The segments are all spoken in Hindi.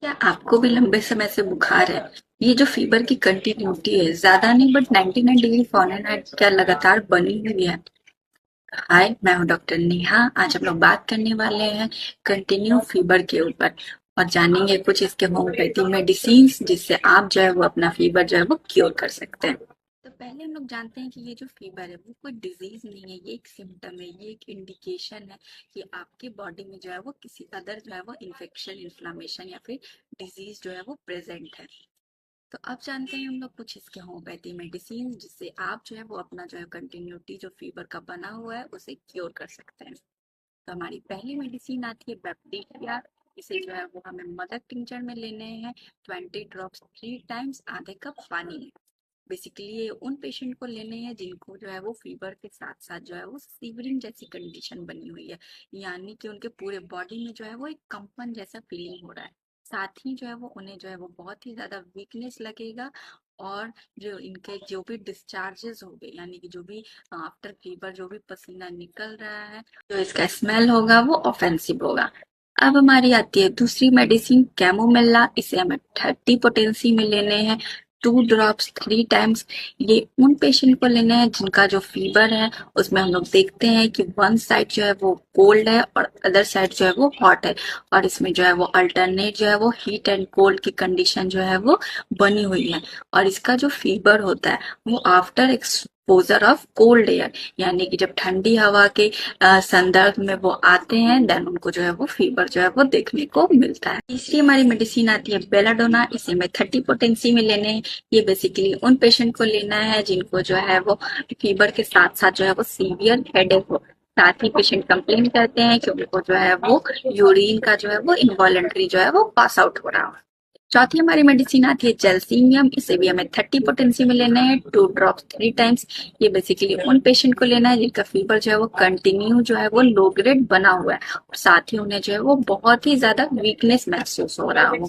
क्या आपको भी लंबे समय से बुखार है? ये जो फीवर की कंटिन्यूटी है, ज्यादा नहीं बट 99 डिग्री फ़ारेनहाइट क्या लगातार बनी हुई है। हाय, मैं हूँ डॉक्टर नेहा। आज हम लोग बात करने वाले हैं कंटिन्यू फीवर के ऊपर और जानेंगे कुछ इसके होम्योपैथी मेडिसिन जिससे आप जो है वो अपना फीवर जो है वो क्योर कर सकते हैं। तो पहले हम लोग जानते हैं कि ये जो फीवर है वो कोई डिजीज नहीं है, ये एक सिम्टम है, ये एक इंडिकेशन है कि आपके बॉडी में जो है वो किसी अदर जो है वो इन्फेक्शन, इन्फ्लामेशन या फिर डिजीज जो है वो प्रेजेंट है। तो अब जानते हैं हम लोग कुछ इसके होम्योपैथी मेडिसिन जिससे आप जो है वो अपना जो है कंटिन्यूटी जो फीवर का बना हुआ है उसे क्योर कर सकते हैं। तो हमारी पहली मेडिसिन आती है बैक्टीरिया। इसे जो है वो हमें मदर टिंचर में लेने हैं, 20 ड्रॉप्स 3 टाइम्स आधे कप पानी में। बेसिकली ये उन पेशेंट को लेने हैं जिनको जो है वो फीवर के साथ साथ जो है वो सीवरिंग जैसी कंडीशन बनी हुई है, यानी कि उनके पूरे बॉडी में जो है वो एक कंपन जैसा फीलिंग हो रहा है। साथ ही जो है वो उन्हें जो है वो बहुत ही ज्यादा वीकनेस लगेगा और जो इनके जो भी डिस्चार्जेस हो गए, यानी कि जो भी आफ्टर फीवर जो भी पसीना निकल रहा है, जो इसका स्मेल होगा वो ऑफेंसिव होगा। अब हमारी आती है दूसरी मेडिसिन कैमोमिला। इसे हमें 30 पोटेंसी में लेने हैं, 2 ड्रॉप्स 3 टाइम्स। ये उन पेशेंट को लेने हैं जिनका जो फीवर है उसमें हम लोग देखते हैं कि वन साइड जो है वो कोल्ड है और अदर साइड जो है वो हॉट है, और इसमें जो है वो अल्टरनेट जो है वो हीट एंड कोल्ड की कंडीशन जो है वो बनी हुई है। और इसका जो फीवर होता है वो after exposure of cold air, यानी कि जब ठंडी हवा के संदर्भ में वो आते हैं देन उनको जो है वो फीवर जो है वो देखने को मिलता है। तीसरी हमारी मेडिसिन आती है बेलाडोना। इसे में 30 पोटेंसी में लेने हैं। ये बेसिकली उन पेशेंट को लेना है जिनको जो है वो फीवर के साथ साथ जो है वो सीवियर हेडेक हो। साथ ही पेशेंट कंप्लेन करते हैं कि उनको जो है वो यूरिन का जो है वो इनवॉलेंट्री जो है वो पास आउट हो रहा हो। चौथी हमारी मेडिसिन आती है जेलसीनियम। इसे भी हमें 30 पोटेंसी में लेना है, 2 ड्रॉप्स 3 टाइम्स। ये बेसिकली उन पेशेंट को लेना है जिनका फीवर जो है वो कंटिन्यू जो है वो लो ग्रेड बना हुआ है और साथ ही उन्हें जो है वो बहुत ही ज्यादा वीकनेस महसूस हो रहा हो,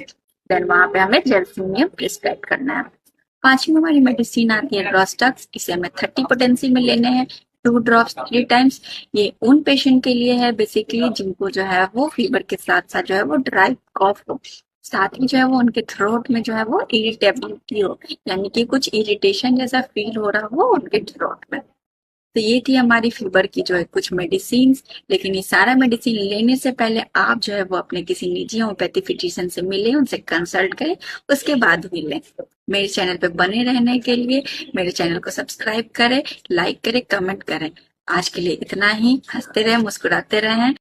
देन वहां पे हमें जेलसीनियम प्रिस्क्राइब करना है। पांचवी हमारी मेडिसिन आती है रोस्टक्स। इसे हमें 30 पोटेंसी में लेने हैं, 2 ड्रॉप्स 3 टाइम्स। ये उन पेशेंट के लिए है बेसिकली जिनको जो है वो फीवर के साथ साथ जो है वो ड्राई कॉफ हो। साथ ही जो है वो उनके थ्रोट में जो है वो इरिटेबिलिटी हो, यानी कि कुछ इरिटेशन जैसा फील हो रहा हो उनके थ्रोट में। तो ये थी हमारी फीवर की जो है कुछ मेडिसिन। लेकिन ये सारा मेडिसिन लेने से पहले आप जो है वो अपने किसी निजी होम्योपैथी फिजिशियन से मिले, उनसे कंसल्ट करें, उसके बाद ही लें। मेरे चैनल पे बने रहने के लिए मेरे चैनल को सब्सक्राइब करें, लाइक करें, कमेंट करें। आज के लिए इतना ही। हंसते रहें, मुस्कुराते रहें।